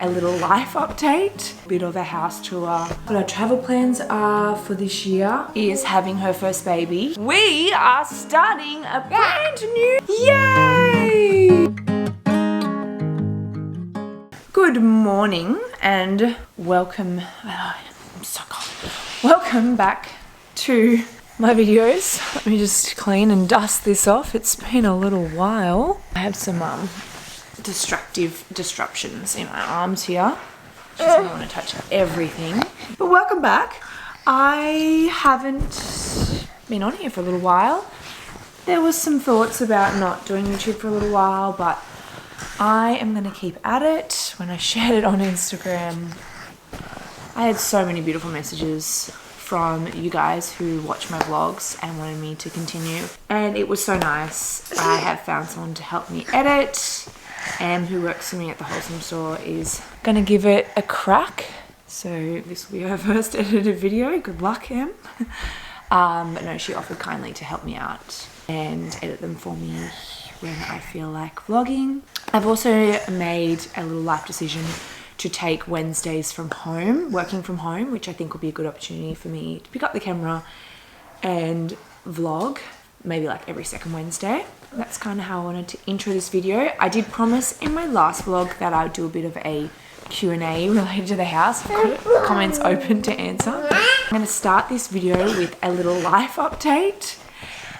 a little life update, a bit of a house tour. What our travel plans are for this year is having her first baby. We are starting a brand new, yay! Good morning and welcome, I'm so cold. Welcome back to my videos. Let me just clean and dust this off. It's been a little while. I have some disruptions in my arms here. Just don't want to touch everything. But welcome back. I haven't been on here for a little while. There was some thoughts about not doing YouTube for a little while, but I am going to keep at it. When I shared it on Instagram, I had so many beautiful messages from you guys who watch my vlogs and wanted me to continue. And it was so nice. I have found someone to help me edit. Em, who works for me at the Wholesome Store, is going to give it a crack. So this will be her first edited video. Good luck, Em. But no, she offered kindly to help me out and edit them for me when I feel like vlogging. I've also made a little life decision to take Wednesdays from home, working from home, which I think will be a good opportunity for me to pick up the camera and vlog, maybe like every second Wednesday. That's kind of how I wanted to intro this video. I did promise in my last vlog that I would do a bit of a Q&A related to the house. I've got comments open to answer. I'm going to start this video with a little life update.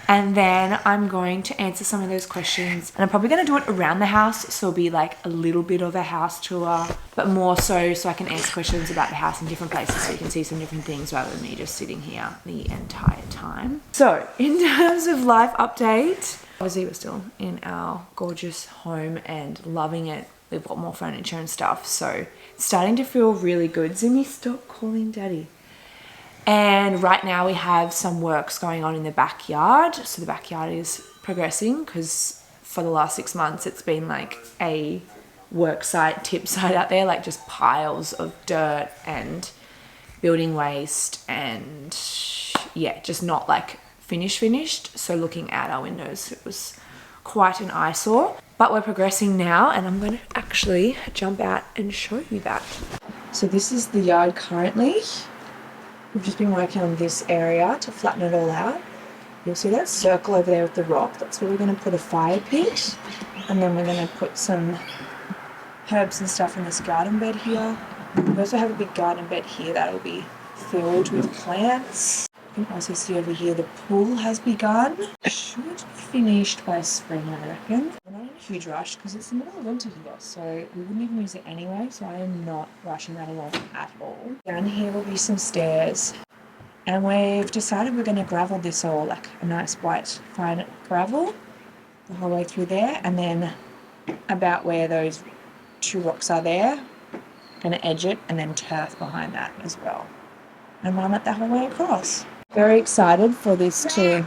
And then I'm going to answer some of those questions. And I'm probably going to do it around the house. So it'll be like a little bit of a house tour, but more so I can answer questions about the house in different places so you can see some different things rather than me just sitting here the entire time. So in terms of life update, obviously we're still in our gorgeous home and loving it. We've got more furniture and stuff. So it's starting to feel really good. Zimmy, stop calling daddy. And right now we have some works going on in the backyard. So the backyard is progressing because for the last 6 months it's been like a work site, tip site out there, like just piles of dirt and building waste and yeah, just not like finished. So looking out our windows, it was quite an eyesore. But we're progressing now and I'm going to actually jump out and show you that. So this is the yard currently. We've just been working on this area to flatten it all out. You'll see that circle over there with the rock. That's where we're going to put a fire pit. And then we're going to put some herbs and stuff in this garden bed here. We also have a big garden bed here that'll be filled with plants. You can also see over here the pool has begun. Should be finished by spring, I reckon. We're not in a huge rush because it's the middle of winter here, so we wouldn't even use it anyway, so I am not rushing that along at all. Down here will be some stairs, and we've decided we're going to gravel this all, like a nice white fine gravel the whole way through there, and then about where those two rocks are there, going to edge it and then turf behind that as well, and run it the whole way across. Very excited for this to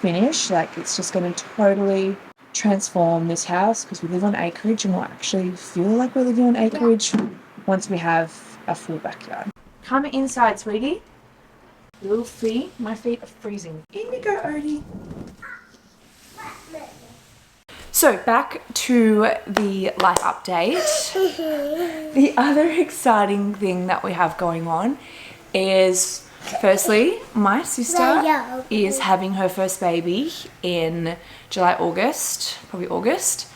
finish. Like, it's just going to totally transform this house because we live on acreage and we'll actually feel like we're living on acreage once we have a full backyard. Come inside, sweetie. Little feet. My feet are freezing. In you go, Odie. So back to the life update. The other exciting thing that we have going on is, firstly, my sister is having her first baby in July, August, probably August.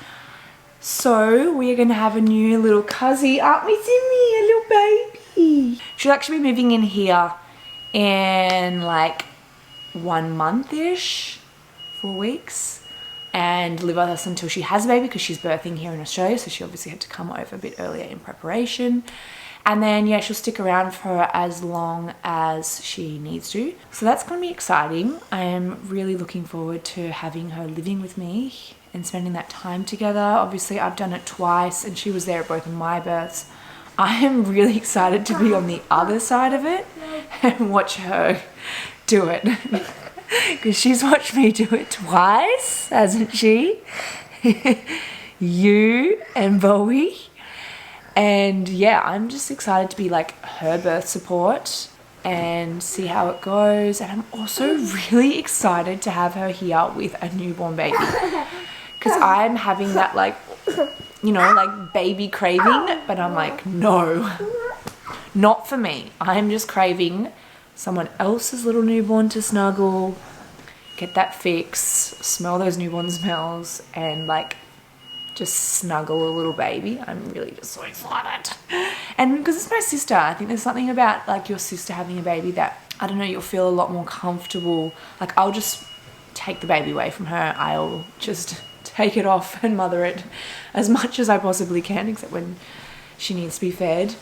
So we are going to have a new little cuzzy, aren't we, Simmy? A little baby. She'll actually be moving in here in like 1 month-ish, 4 weeks, and live with us until she has a baby because she's birthing here in Australia. So she obviously had to come over a bit earlier in preparation. And then, yeah, she'll stick around for as long as she needs to. So that's going to be exciting. I am really looking forward to having her living with me and spending that time together. Obviously, I've done it twice and she was there at both of my births. I am really excited to be on the other side of it and watch her do it. Because she's watched me do it twice, hasn't she? You and Bowie. And yeah, I'm just excited to be like her birth support and see how it goes. And I'm also really excited to have her here with a newborn baby because I'm having that like you know, like baby craving, but I'm like, no, not for me. I'm just craving someone else's little newborn to snuggle, get that fix, smell those newborn smells, and like just snuggle a little baby. I'm really just so excited. And because it's my sister, I think there's something about like your sister having a baby that, I don't know, you'll feel a lot more comfortable. Like I'll just take the baby away from her. I'll just take it off and mother it as much as I possibly can, except when she needs to be fed.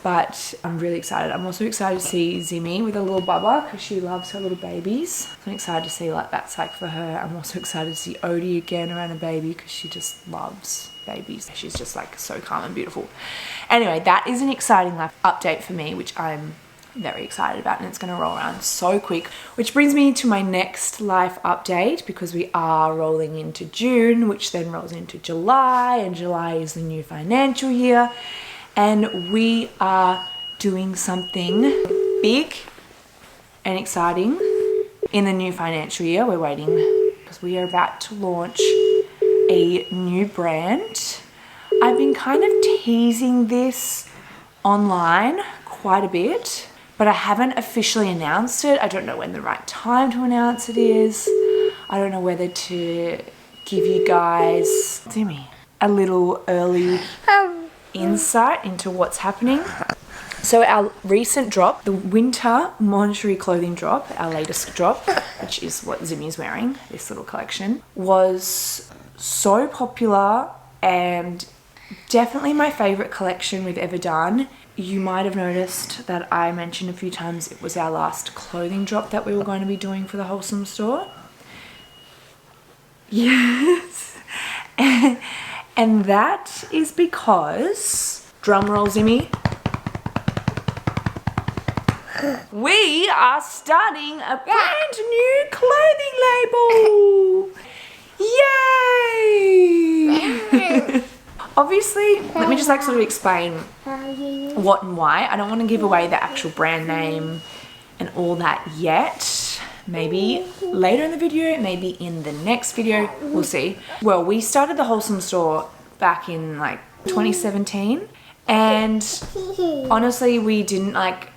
But I'm really excited. I'm also excited to see Zimmy with a little bubba because she loves her little babies. I'm excited to see like that's like for her. I'm also excited to see Odie again around a baby because she just loves babies. She's just like so calm and beautiful. Anyway, that is an exciting life update for me, which I'm very excited about, and it's going to roll around so quick. Which brings me to my next life update, because we are rolling into June, which then rolls into July, and July is the new financial year. And we are doing something big and exciting in the new financial year. We're waiting because we are about to launch a new brand. I've been kind of teasing this online quite a bit, but I haven't officially announced it. I don't know when the right time to announce it is. I don't know whether to give you guys, a little early insight into what's happening. So our recent drop, the winter lingerie clothing drop, our latest drop, which is what Zimmy's wearing, this little collection, was so popular and definitely my favorite collection we've ever done. You might have noticed that I mentioned a few times it was our last clothing drop that we were going to be doing for the Wholesome Store. Yes. And that is because, drum roll Zimmy, we are starting a brand new clothing label. Yay! Obviously, let me just like sort of explain what and why. I don't want to give away the actual brand name and all that yet. Maybe later in the video, maybe in the next video, we'll see. Well, we started the Wholesome Store back in like 2017, and honestly, we didn't like,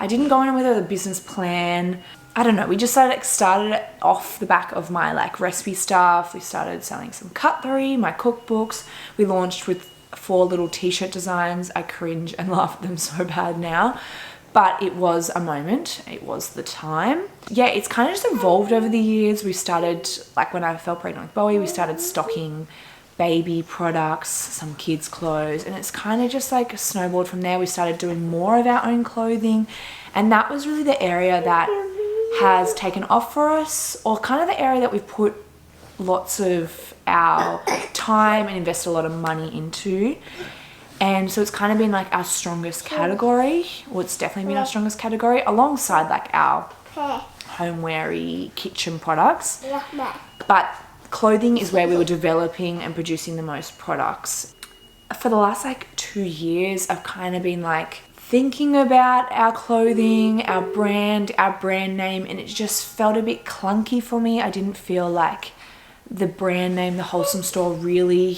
I didn't go in with a business plan. I don't know, we just started it off the back of my like recipe stuff. We started selling some cutlery, my cookbooks. We launched with 4 little t-shirt designs. I cringe and laugh at them so bad now. But it was a moment, it was the time. Yeah, it's kind of just evolved over the years. We started, like when I fell pregnant with Bowie, we started stocking baby products, some kids' clothes, and it's kind of just like snowballed from there. We started doing more of our own clothing, and that was really the area that has taken off for us, or kind of the area that we've put lots of our time and invested a lot of money into. And so it's kind of been like our strongest category, or it's definitely been our strongest category, alongside like our homeware-y kitchen products. But clothing is where we were developing and producing the most products. For the last like 2 years, I've kind of been like thinking about our clothing, our brand name, and it just felt a bit clunky for me. I didn't feel like the brand name, the Wholesome Store, really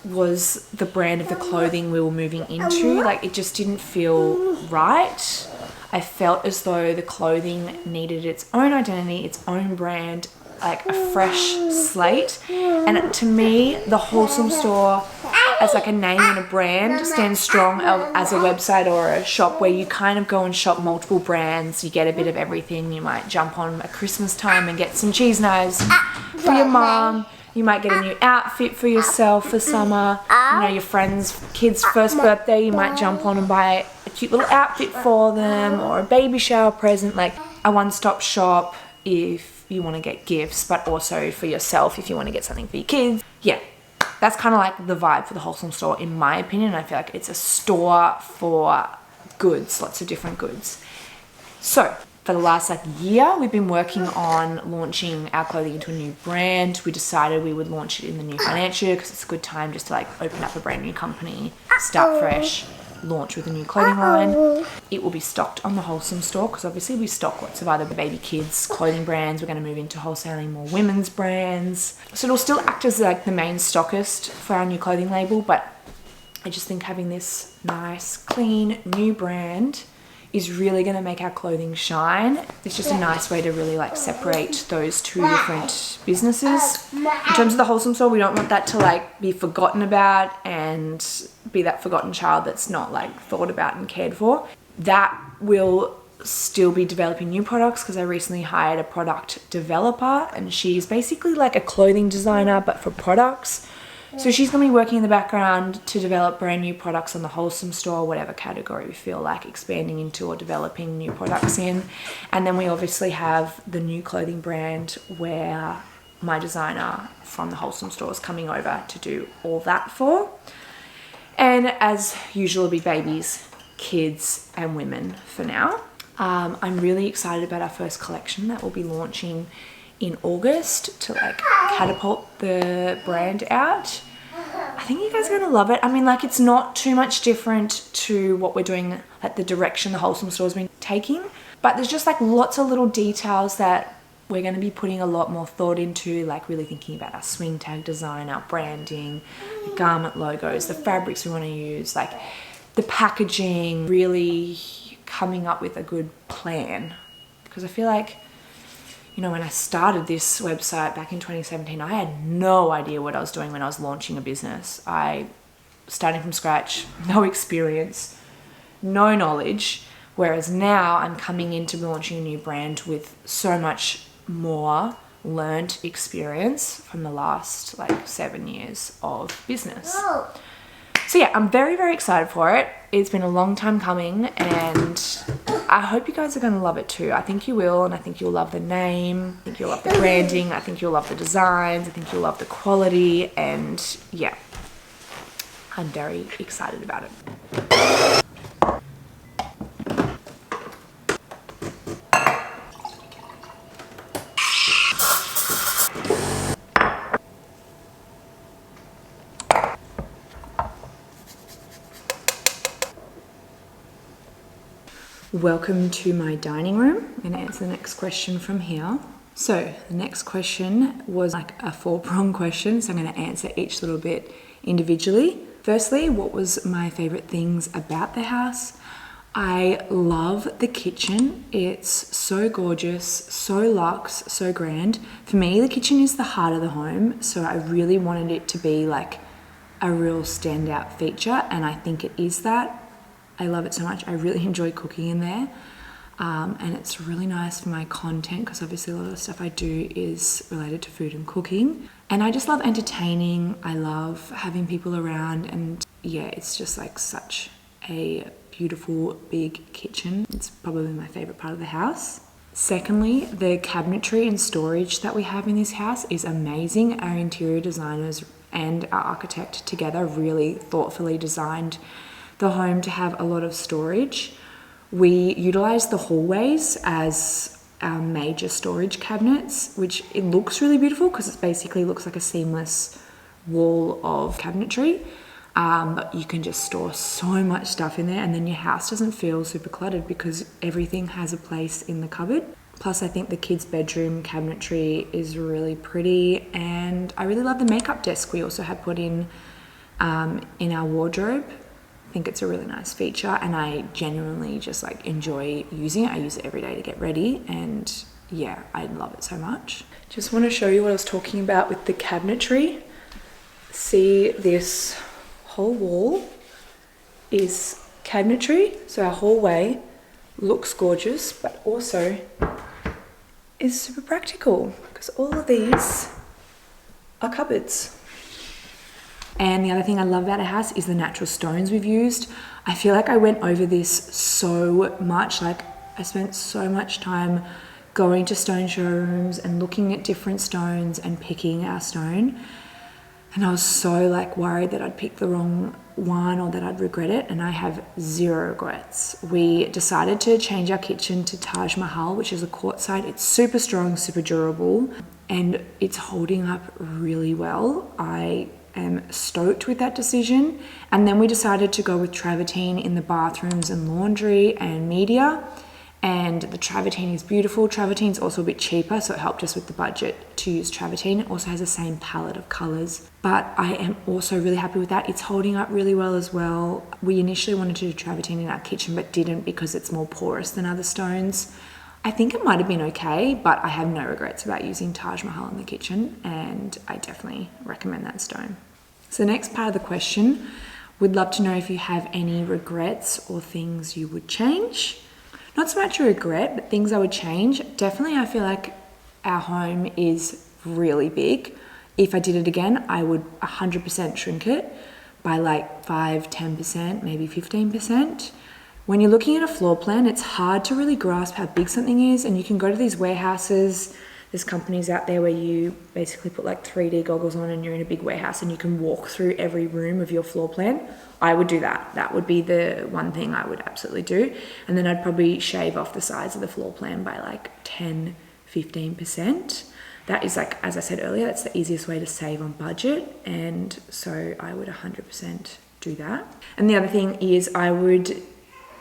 was the brand of the clothing we were moving into. Like it just didn't feel right. I felt as though the clothing needed its own identity, its own brand, like a fresh slate. And to me, the Wholesome Store as like a name and a brand stands strong as a website or a shop where you kind of go and shop multiple brands. You get a bit of everything. You might jump on at Christmas time and get some cheese knives for your mom. You might get a new outfit for yourself for summer. You know, your friend's kid's first birthday, you might jump on and buy a cute little outfit for them, or a baby shower present. Like a one-stop shop if you want to get gifts, but also for yourself if you want to get something for your kids. Yeah, that's kind of like the vibe for the Wholesome Store, in my opinion. I feel like it's a store for goods, lots of different goods. So for the last like year, we've been working on launching our clothing into a new brand. We decided we would launch it in the new financial year because it's a good time just to like open up a brand new company, start fresh, launch with a new clothing line. It will be stocked on the Wholesome Store because obviously we stock lots of other baby kids clothing brands. We're going to move into wholesaling more women's brands. So it'll still act as like the main stockist for our new clothing label, but I just think having this nice, clean, new brand is really going to make our clothing shine. It's just a nice way to really like separate those two different businesses. In terms of the Wholesome Store, we don't want that to like be forgotten about and be that forgotten child that's not like thought about and cared for. That will still be developing new products because I recently hired a product developer, and she's basically like a clothing designer but for products. So she's going to be working in the background to develop brand new products on the Wholesome Store, whatever category we feel like expanding into or developing new products in. And then we obviously have the new clothing brand where my designer from the Wholesome Store is coming over to do all that for. And as usual, it'll be babies, kids and women for now. I'm really excited about our first collection that will be launching in August to like catapult the brand out. I think you guys are gonna love it. I mean, like, it's not too much different to what we're doing, like the direction the Wholesome Store has been taking, but there's just like lots of little details that we're going to be putting a lot more thought into, like really thinking about our swing tag design, our branding, the garment logos, the fabrics we want to use, like the packaging, really coming up with a good plan. Because I feel like, you know, when I started this website back in 2017, I had no idea what I was doing when I was launching a business. I started from scratch, no experience, no knowledge. Whereas now I'm coming into launching a new brand with so much more learned experience from the last like 7 years of business. So yeah, I'm very, very excited for it. It's been a long time coming and I hope you guys are going to love it too. I think you will, and I think you'll love the name. I think you'll love the branding. I think you'll love the designs. I think you'll love the quality, and yeah, I'm very excited about it. Welcome to my dining room. I'm going to answer the next question from here. So the next question was like a 4-pronged question, so I'm going to answer each little bit individually. Firstly, what was my favorite things about the house? I love the kitchen. It's so gorgeous, so luxe, so grand. For me, the kitchen is the heart of the home, so I really wanted it to be like a real standout feature, and I think it is that. I love it so much. I really enjoy cooking in there, and it's really nice for my content because obviously a lot of the stuff I do is related to food and cooking, and I just love entertaining. I love having people around, and yeah, it's just like such a beautiful big kitchen. It's probably my favorite part of the house. Secondly, the cabinetry and storage that we have in this house is amazing. Our interior designers and our architect together really thoughtfully designed the home to have a lot of storage. We utilize the hallways as our major storage cabinets, which it looks really beautiful because it basically looks like a seamless wall of cabinetry. But you can just store so much stuff in there, and then your house doesn't feel super cluttered because everything has a place in the cupboard. Plus, I think the kids' bedroom cabinetry is really pretty, and I really love the makeup desk we also have put in our wardrobe. I think it's a really nice feature, and I genuinely just like enjoy using it. I use it every day to get ready, and yeah, I love it so much. Just want to show you what I was talking about with the cabinetry. See, this whole wall is cabinetry, so our hallway looks gorgeous, but also is super practical because all of these are cupboards. And the other thing I love about our house is the natural stones we've used. I feel like I went over this so much. Like, I spent so much time going to stone showrooms and looking at different stones and picking our stone. And I was so like worried that I'd pick the wrong one or that I'd regret it, and I have zero regrets. We decided to change our kitchen to Taj Mahal, which is a quartzite. It's super strong, super durable, and it's holding up really well. I am stoked with that decision. And then we decided to go with travertine in the bathrooms and laundry and media. And the travertine is beautiful. Travertine's also a bit cheaper, so it helped us with the budget to use travertine. It also has the same palette of colors, but I am also really happy with that. It's holding up really well as well. We initially wanted to do travertine in our kitchen, but didn't because it's more porous than other stones. I think it might have been okay, but I have no regrets about using Taj Mahal in the kitchen, and I definitely recommend that stone. So the next part of the question, we'd love to know if you have any regrets or things you would change. Not so much a regret, but things I would change. Definitely, I feel like our home is really big. If I did it again, I would 100% shrink it by like 5, 10%, maybe 15%. When you're looking at a floor plan, it's hard to really grasp how big something is, and you can go to these warehouses. There's companies out there where you basically put like 3D goggles on and you're in a big warehouse and you can walk through every room of your floor plan. I would do that. That would be the one thing I would absolutely do. And then I'd probably shave off the size of the floor plan by like 10, 15%. That is, like, as I said earlier, that's the easiest way to save on budget. And so I would 100% do that. And the other thing is I would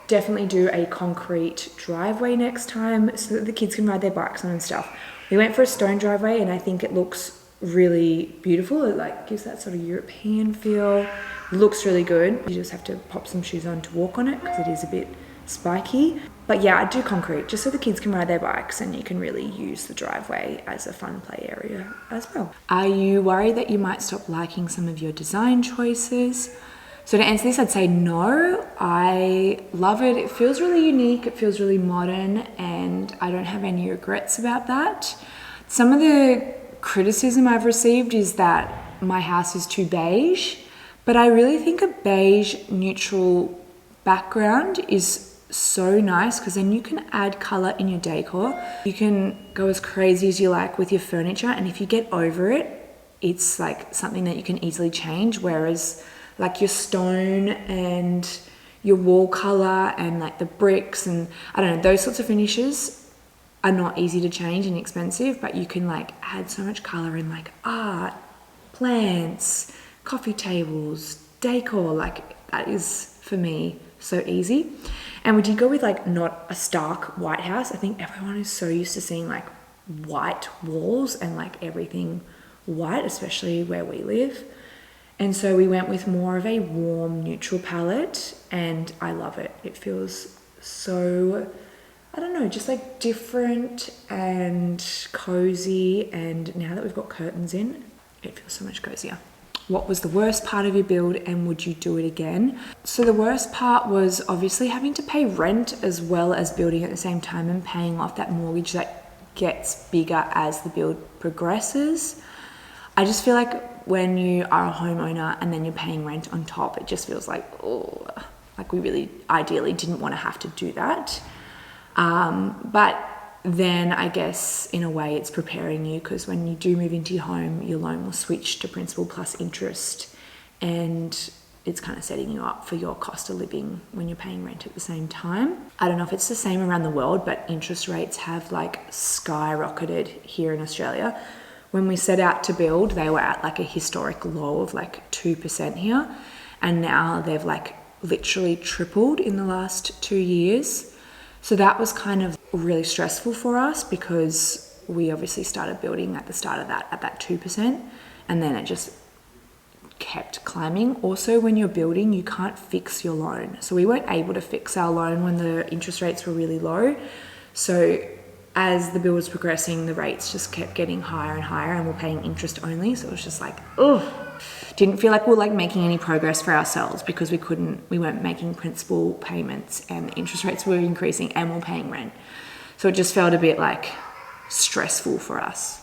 definitely do a concrete driveway next time so that the kids can ride their bikes on and stuff. We went for a stone driveway and I think it looks really beautiful. It like gives that sort of European feel. It looks really good. You just have to pop some shoes on to walk on it because it is a bit spiky. But yeah, I'd do concrete just so the kids can ride their bikes and you can really use the driveway as a fun play area as well. Are you worried that you might stop liking some of your design choices? So to answer this, I'd say no. I love it. It feels really unique. It feels really modern, and I don't have any regrets about that. Some of the criticism I've received is that my house is too beige, but I really think a beige neutral background is so nice because then you can add color in your decor. You can go as crazy as you like with your furniture, and if you get over it, it's like something that you can easily change, whereas like your stone and your wall color and like the bricks and I don't know, those sorts of finishes are not easy to change and expensive, but you can like add so much color in like art, plants, coffee tables, decor. Like that is for me so easy. And we did go with like not a stark white house. I think everyone is so used to seeing like white walls and like everything white, especially where we live. And so we went with more of a warm neutral palette, and I love it. It feels so, I don't know, just like different and cozy. And now that we've got curtains in, it feels so much cozier. What was the worst part of your build and would you do it again? So the worst part was obviously having to pay rent as well as building at the same time and paying off that mortgage that gets bigger as the build progresses. I just feel like when you are a homeowner and then you're paying rent on top, it just feels like, oh, like we really ideally didn't want to have to do that. But then I guess in a way it's preparing you, because when you do move into your home, your loan will switch to principal plus interest, and it's kind of setting you up for your cost of living when you're paying rent at the same time. I don't know if it's the same around the world, but interest rates have like skyrocketed here in Australia. When we set out to build, they were at like a historic low of like 2% here. And now they've like literally tripled in the last 2 years. So that was kind of really stressful for us because we obviously started building at the start of that at that 2%. And then it just kept climbing. Also, when you're building, you can't fix your loan. So we weren't able to fix our loan when the interest rates were really low. So as the build was progressing, the rates just kept getting higher and higher, and we're paying interest only. So it was just like, oh, didn't feel like we were like making any progress for ourselves because we weren't making principal payments and the interest rates were increasing and we're paying rent. So it just felt a bit like stressful for us.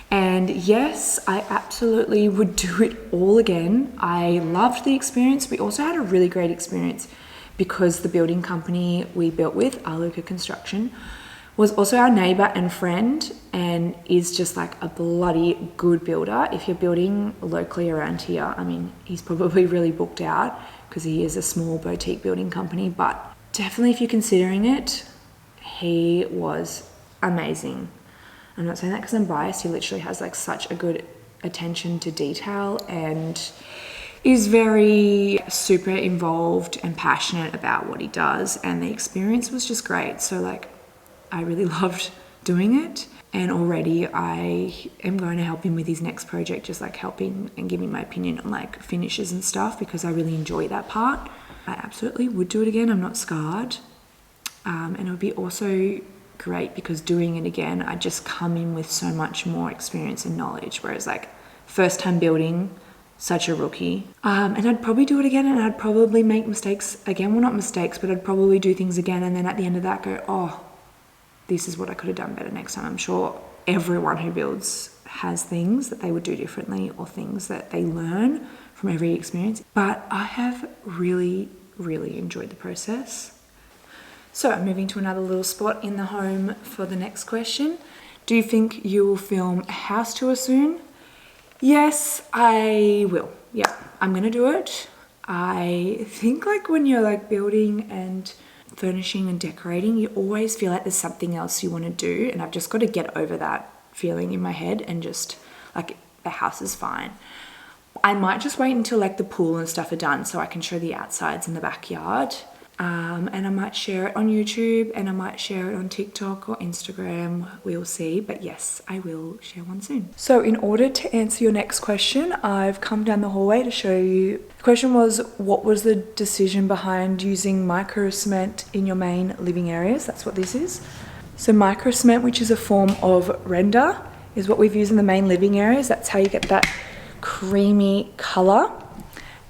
And yes, I absolutely would do it all again. I loved the experience. We also had a really great experience because the building company we built with, Aluka Construction, was also our neighbor and friend and is just like a bloody good builder. If you're building locally around here, I mean, he's probably really booked out because he is a small boutique building company, but definitely if you're considering it, he was amazing. I'm not saying that because I'm biased. He literally has like such a good attention to detail and is very super involved and passionate about what he does, and the experience was just great. So like I really loved doing it, and already I am going to help him with his next project, just like helping and giving my opinion on like finishes and stuff, because I really enjoy that part. I absolutely would do it again. I'm not scarred. And it would be also great because doing it again, I just come in with so much more experience and knowledge, whereas like first time building, such a rookie. And I'd probably do it again, and I'd probably make mistakes again. Well, not mistakes, but I'd probably do things again, and then at the end of that go, oh, this is what I could have done better next time. I'm sure everyone who builds has things that they would do differently or things that they learn from every experience. But I have really, really enjoyed the process. So I'm moving to another little spot in the home for the next question. Do you think you will film a house tour soon? Yes, I will. Yeah, I'm gonna do it. I think like when you're like building and furnishing and decorating, you always feel like there's something else you want to do, and I've just got to get over that feeling in my head and just like the house is fine. I might just wait until like the pool and stuff are done so I can show the outsides in the backyard. And I might share it on YouTube, and I might share it on TikTok or Instagram. We'll see. But yes, I will share one soon. So in order to answer your next question, I've come down the hallway to show you. The question was, what was the decision behind using micro cement in your main living areas? That's what this is. So micro cement, which is a form of render, is what we've used in the main living areas. That's how you get that creamy color.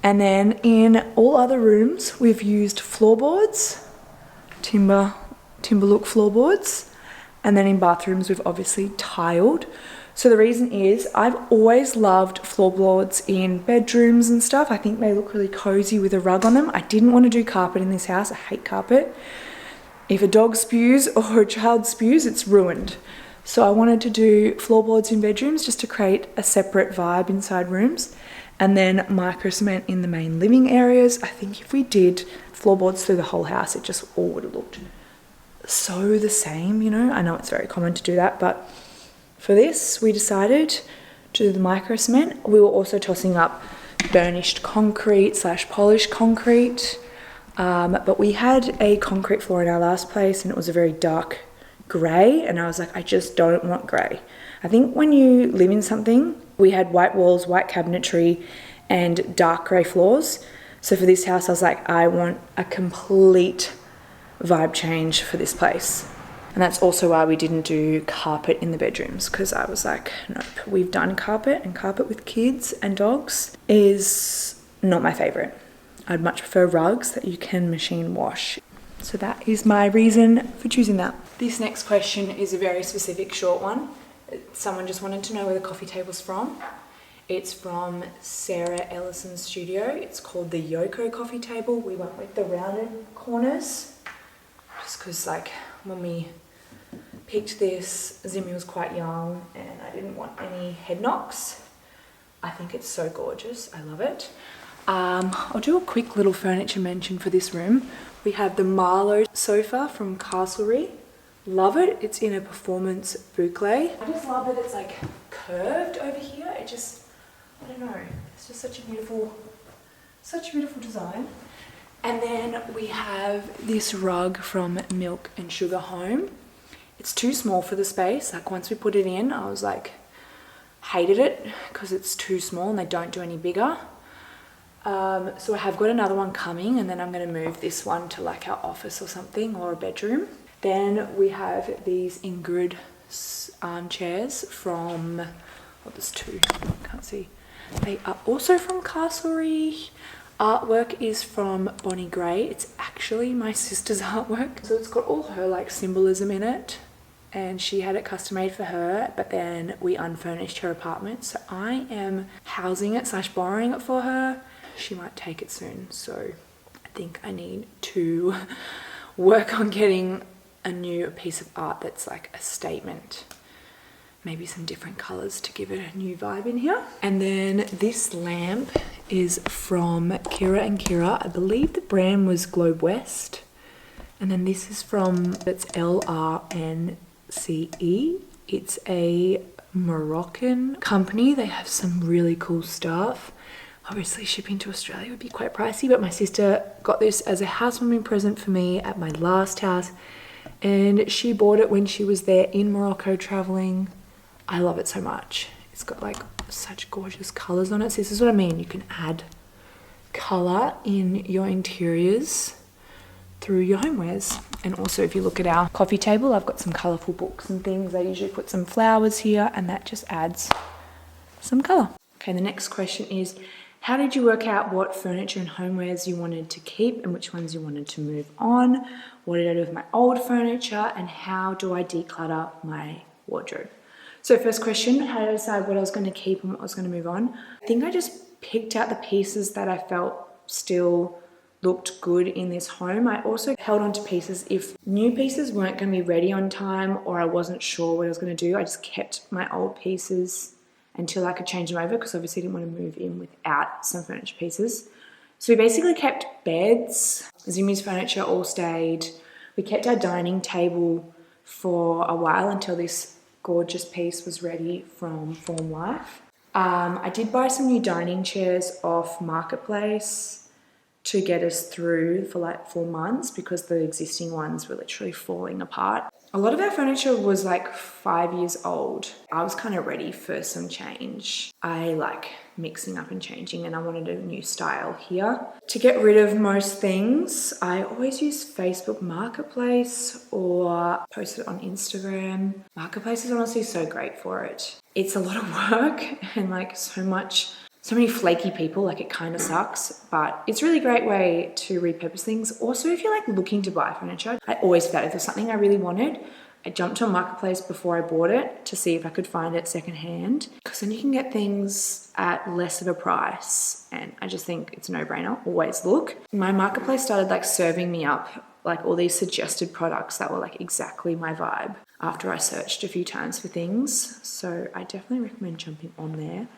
And then in all other rooms, we've used floorboards, timber look floorboards. And then in bathrooms, we've obviously tiled. So the reason is I've always loved floorboards in bedrooms and stuff. I think they look really cozy with a rug on them. I didn't want to do carpet in this house. I hate carpet. If a dog spews or a child spews, it's ruined. So I wanted to do floorboards in bedrooms just to create a separate vibe inside rooms. And then micro cement in the main living areas. I think if we did floorboards through the whole house, it just all would have looked so the same, you know. I know it's very common to do that, but for this, we decided to do the micro cement. We were also tossing up burnished concrete / polished concrete. But we had a concrete floor in our last place, and it was a very dark grey, and I was like, I just don't want grey. I think when you live in something, we had white walls, white cabinetry, and dark grey floors. So for this house, I was like, I want a complete vibe change for this place. And that's also why we didn't do carpet in the bedrooms, because I was like, nope, we've done carpet, and carpet with kids and dogs is not my favourite. I'd much prefer rugs that you can machine wash. So that is my reason for choosing that. This next question is a very specific short one. Someone just wanted to know where the coffee table's from. It's from Sarah Ellison's studio. It's called the Yoko coffee table. We went with the rounded corners just because like when we picked this, Zimmy was quite young and I didn't want any head knocks. I think it's so gorgeous. I love it. I'll do a quick little furniture mention for this room. We have the Marlowe sofa from Castlereagh. Love it. It's in a performance boucle. I just love that it's like curved over here. It just, I don't know. It's just such a beautiful design. And then we have this rug from Milk and Sugar Home. It's too small for the space. Like once we put it in, I was like, hated it because it's too small and they don't do any bigger. So I have got another one coming, and then I'm going to move this one to like our office or something, or a bedroom. Then we have these Ingrid armchairs from, oh, there's two, can't see. They are also from Castlereagh. Artwork is from Bonnie Gray. It's actually my sister's artwork. So it's got all her like symbolism in it, and she had it custom made for her, but then we unfurnished her apartment. So I am housing it / borrowing it for her. She might take it soon. So I think I need to work on getting a new piece of art that's like a statement. Maybe some different colors to give it a new vibe in here. And then this lamp is from Kira and Kira. I believe the brand was Globe West. And then this is from, it's LRNCE. It's a Moroccan company. They have some really cool stuff. Obviously shipping to Australia would be quite pricey, but my sister got this as a housewarming present for me at my last house, and she bought it when she was there in Morocco traveling. I love it so much. It's got like such gorgeous colors on it. So this is what I mean. You can add color in your interiors through your homewares. And also if you look at our coffee table, I've got some colorful books and things. I usually put some flowers here, and that just adds some color. Okay, the next question is, how did you work out what furniture and homewares you wanted to keep and which ones you wanted to move on? What did I do with my old furniture, and how do I declutter my wardrobe? So first question, how did I decide what I was going to keep and what I was going to move on? I think I just picked out the pieces that I felt still looked good in this home. I also held on to pieces if new pieces weren't going to be ready on time, or I wasn't sure what I was going to do. I just kept my old pieces until I could change them over, because obviously I didn't want to move in without some furniture pieces. So we basically kept beds, Zimmy's furniture all stayed. We kept our dining table for a while until this gorgeous piece was ready from Form Life. I did buy some new dining chairs off Marketplace to get us through for like 4 months, because the existing ones were literally falling apart. A lot of our furniture was like 5 years old. I was kind of ready for some change. I like mixing up and changing, and I wanted a new style here. To get rid of most things, I always use Facebook Marketplace or post it on Instagram. Marketplace is honestly so great for it. It's a lot of work and like so many flaky people, like it kind of sucks, but it's a really great way to repurpose things. Also, if you're like looking to buy furniture, I always thought if there's something I really wanted, I jumped on Marketplace before I bought it to see if I could find it secondhand, because then you can get things at less of a price, and I just think it's a no-brainer. Always look. My Marketplace started like serving me up like all these suggested products that were like exactly my vibe after I searched a few times for things. So I definitely recommend jumping on there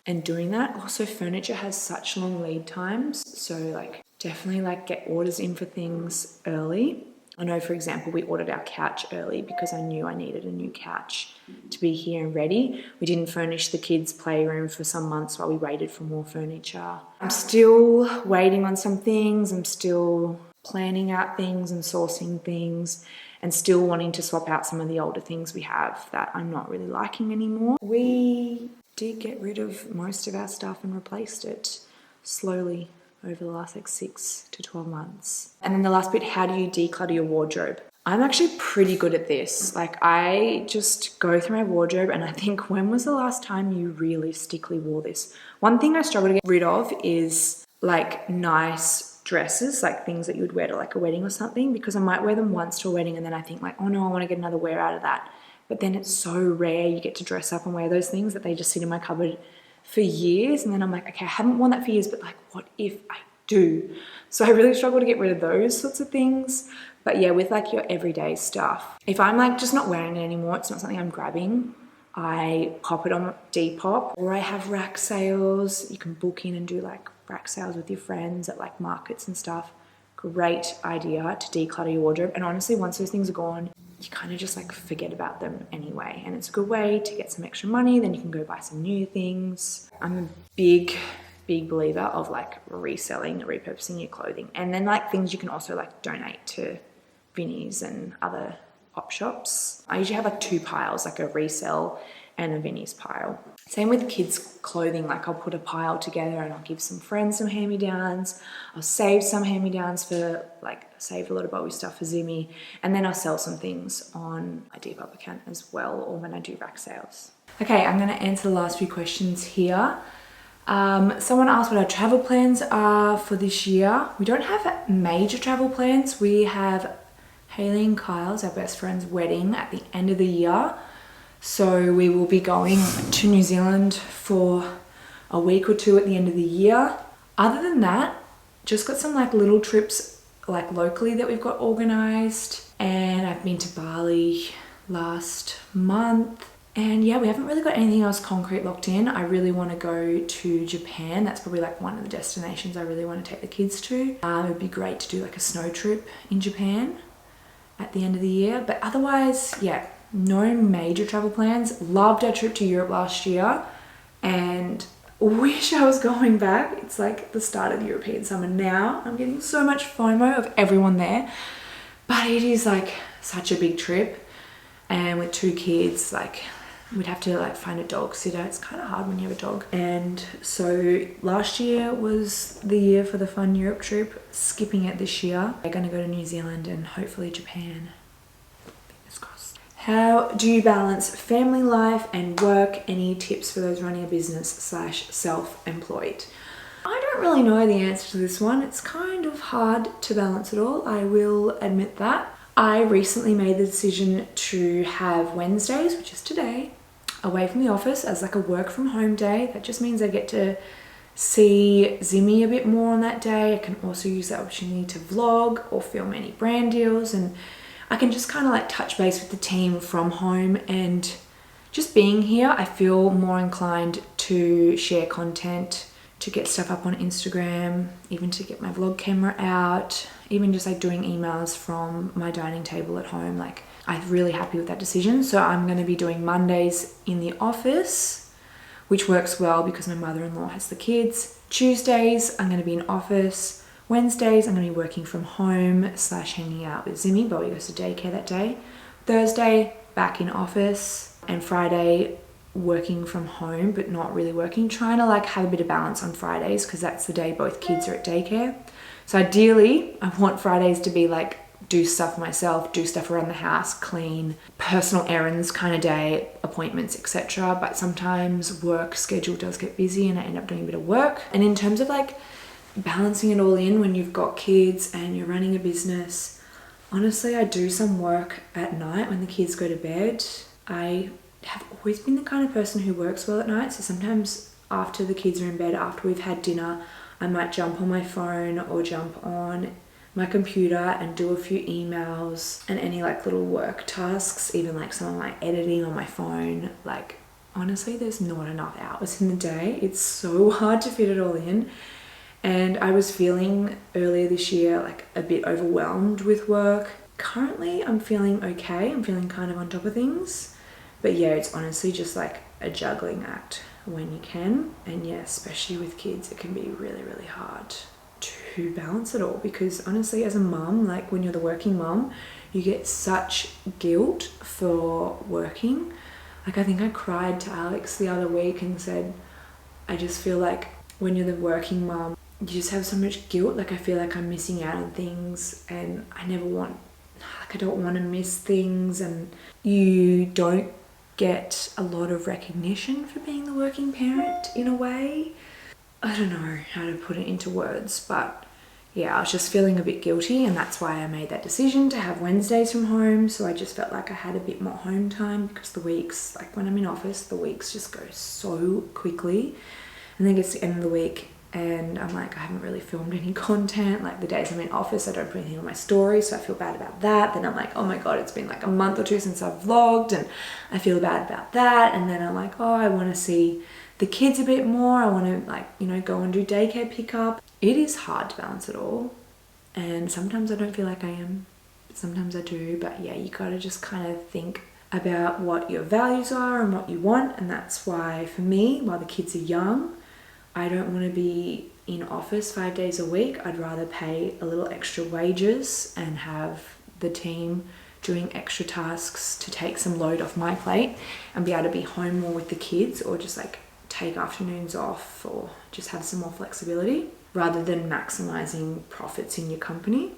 and doing that. Also, furniture has such long lead times, so like definitely like get orders in for things early. I know, for example, we ordered our couch early because I knew I needed a new couch to be here and ready. We didn't furnish the kids' playroom for some months while we waited for more furniture. I'm still waiting on some things. I'm still planning out things and sourcing things, and still wanting to swap out some of the older things we have that I'm not really liking anymore. We did get rid of most of our stuff and replaced it slowly over the last like 6 to 12 months. And then the last bit, how do you declutter your wardrobe? I'm actually pretty good at this. Like I just go through my wardrobe and I think, when was the last time you realistically wore this? One thing I struggle to get rid of is like nice dresses, like things that you would wear to like a wedding or something, because I might wear them once to a wedding and then I think like, oh no, I want to get another wear out of that. But then it's so rare you get to dress up and wear those things that they just sit in my cupboard for years. And then I'm like, okay, I haven't worn that for years, but like, what if I do? So I really struggle to get rid of those sorts of things. But yeah, with like your everyday stuff, if I'm like just not wearing it anymore, it's not something I'm grabbing, I pop it on Depop, or I have rack sales. You can book in and do like rack sales with your friends at like markets and stuff. Great idea to declutter your wardrobe. And honestly, once those things are gone, you kind of just like forget about them anyway. And it's a good way to get some extra money. Then you can go buy some new things. I'm a big believer of like reselling, repurposing your clothing. And then like things you can also like donate to Vinnie's and other op shops. I usually have like 2 piles, like a resell and a Vinnie's pile. Same with kids' clothing, like I'll put a pile together and I'll give some friends some hand-me-downs. I'll save some hand-me-downs for like, saved a lot of Bowie stuff for Zimmy, and then I'll sell some things on my Depop account as well, or when I do rack sales. Okay, I'm gonna answer the last few questions here. Someone asked what our travel plans are for this year. We don't have major travel plans. We have Hayley and Kyle's, our best friend's wedding at the end of the year. So we will be going to New Zealand for a week or 2 at the end of the year. Other than that, just got some like little trips like locally that we've got organized. And I've been to Bali last month. And yeah, we haven't really got anything else concrete locked in. I really want to go to Japan. That's probably like one of the destinations I really want to take the kids to. It would be great to do like a snow trip in Japan at the end of the year. But otherwise, yeah, no major travel plans. Loved our trip to Europe last year and wish I was going back. It's like the start of the European summer now. I'm getting so much FOMO of everyone there, but it is like such a big trip, and with 2 kids, like we'd have to like find a dog sitter. It's kind of hard when you have a dog. And so last year was the year for the fun Europe trip, skipping it this year. We're going to go to New Zealand and hopefully Japan. Fingers crossed. How do you balance family life and work? Any tips for those running a business / self-employed? I don't really know the answer to this one. It's kind of hard to balance it all. I will admit that. I recently made the decision to have Wednesdays, which is today, away from the office as like a work from home day. That just means I get to see Zimmy a bit more on that day. I can also use that opportunity to vlog or film any brand deals, and I can just kind of like touch base with the team from home. And just being here, I feel more inclined to share content, to get stuff up on Instagram, even to get my vlog camera out, even just like doing emails from my dining table at home. Like, I'm really happy with that decision. So I'm going to be doing Mondays in the office, which works well because my mother-in-law has the kids. Tuesdays, I'm going to be in office. Wednesdays, I'm going to be working from home / hanging out with Zimmy, but he goes to daycare that day. Thursday, back in office. And Friday, working from home, but not really working. Trying to like have a bit of balance on Fridays because that's the day both kids are at daycare. So ideally, I want Fridays to be like do stuff myself, do stuff around the house, clean, personal errands kind of day, appointments, etc. But sometimes work schedule does get busy and I end up doing a bit of work. And in terms of like balancing it all in when you've got kids and you're running a business, honestly, I do some work at night when the kids go to bed. I have always been the kind of person who works well at night. So sometimes after the kids are in bed, after we've had dinner, I might jump on my phone or jump on my computer and do a few emails and any like little work tasks, even like some of my editing on my phone. Like honestly, there's not enough hours in the day. It's so hard to fit it all in. And I was feeling earlier this year like a bit overwhelmed with work. Currently, I'm feeling okay. I'm feeling kind of on top of things. But yeah, it's honestly just like a juggling act when you can. And yeah, especially with kids, it can be really, really hard to balance it all, because honestly, as a mum, like when you're the working mum, you get such guilt for working. Like I think I cried to Alex the other week and said, I just feel like when you're the working mum, you just have so much guilt. Like I feel like I'm missing out on things and I don't want to miss things, and you don't get a lot of recognition for being the working parent in a way. I don't know how to put it into words, but yeah, I was just feeling a bit guilty, and that's why I made that decision to have Wednesdays from home. So I just felt like I had a bit more home time, because the weeks, like when I'm in office, the weeks just go so quickly, and then it gets to the end of the week and I'm like, I haven't really filmed any content. Like the days I'm in office, I don't put anything on my story, so I feel bad about that. Then I'm like, oh my god, it's been like a month or two since I've vlogged, and I feel bad about that. And then I'm like, oh, I want to see the kids a bit more. I want to like, you know, go and do daycare pickup. It is hard to balance it all, and sometimes I don't feel like I am, but sometimes I do. But yeah, you gotta just kind of think about what your values are and what you want. And that's why for me, while the kids are young, I don't want to be in office 5 days a week. I'd rather pay a little extra wages and have the team doing extra tasks to take some load off my plate and be able to be home more with the kids, or just like take afternoons off, or just have some more flexibility, rather than maximizing profits in your company,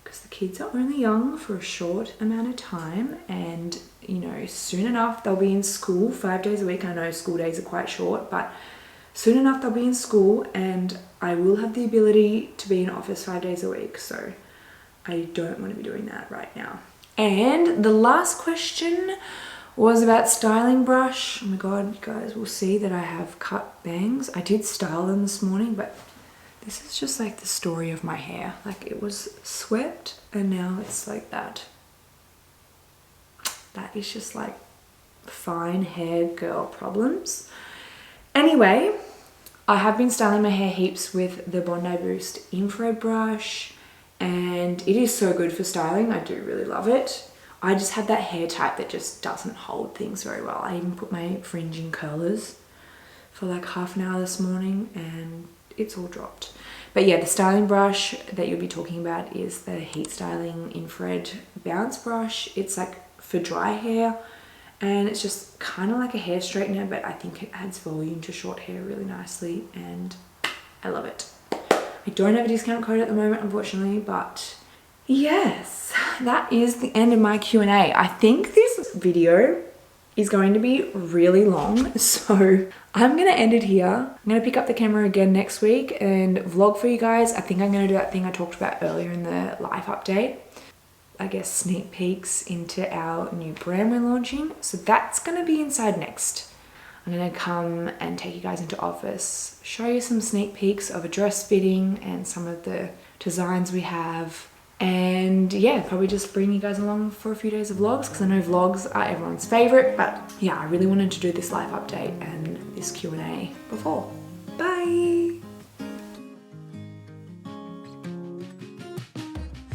because the kids are only young for a short amount of time, and you know, soon enough they'll be in school 5 days a week. I know school days are quite short, but soon enough they'll be in school and I will have the ability to be in office 5 days a week. So I don't want to be doing that right now. And the last question was about styling brush. Oh my god, you guys will see that I have cut bangs. I did style them this morning, but this is just like the story of my hair. Like it was swept and now it's like that. That is just like fine hair girl problems. Anyway, I have been styling my hair heaps with the Bondi Boost infrared brush, and it is so good for styling. I do really love it. I just have that hair type that just doesn't hold things very well. I even put my fringe in curlers for like half an hour this morning and it's all dropped. But yeah, the styling brush that you'll be talking about is the Heat Styling Infrared Bounce Brush. It's like for dry hair and it's just kind of like a hair straightener, but I think it adds volume to short hair really nicely and I love it. I don't have a discount code at the moment, unfortunately, but yes, that is the end of my Q&A. I think this video is going to be really long, so I'm gonna end it here. I'm gonna pick up the camera again next week and vlog for you guys. I think I'm gonna do that thing I talked about earlier in the life update. I guess sneak peeks into our new brand we're launching. So that's gonna be inside next. I'm gonna come and take you guys into office, show you some sneak peeks of a dress fitting and some of the designs we have. And yeah, probably just bring you guys along for a few days of vlogs because I know vlogs are everyone's favorite, but yeah, I really wanted to do this life update and this Q&A before.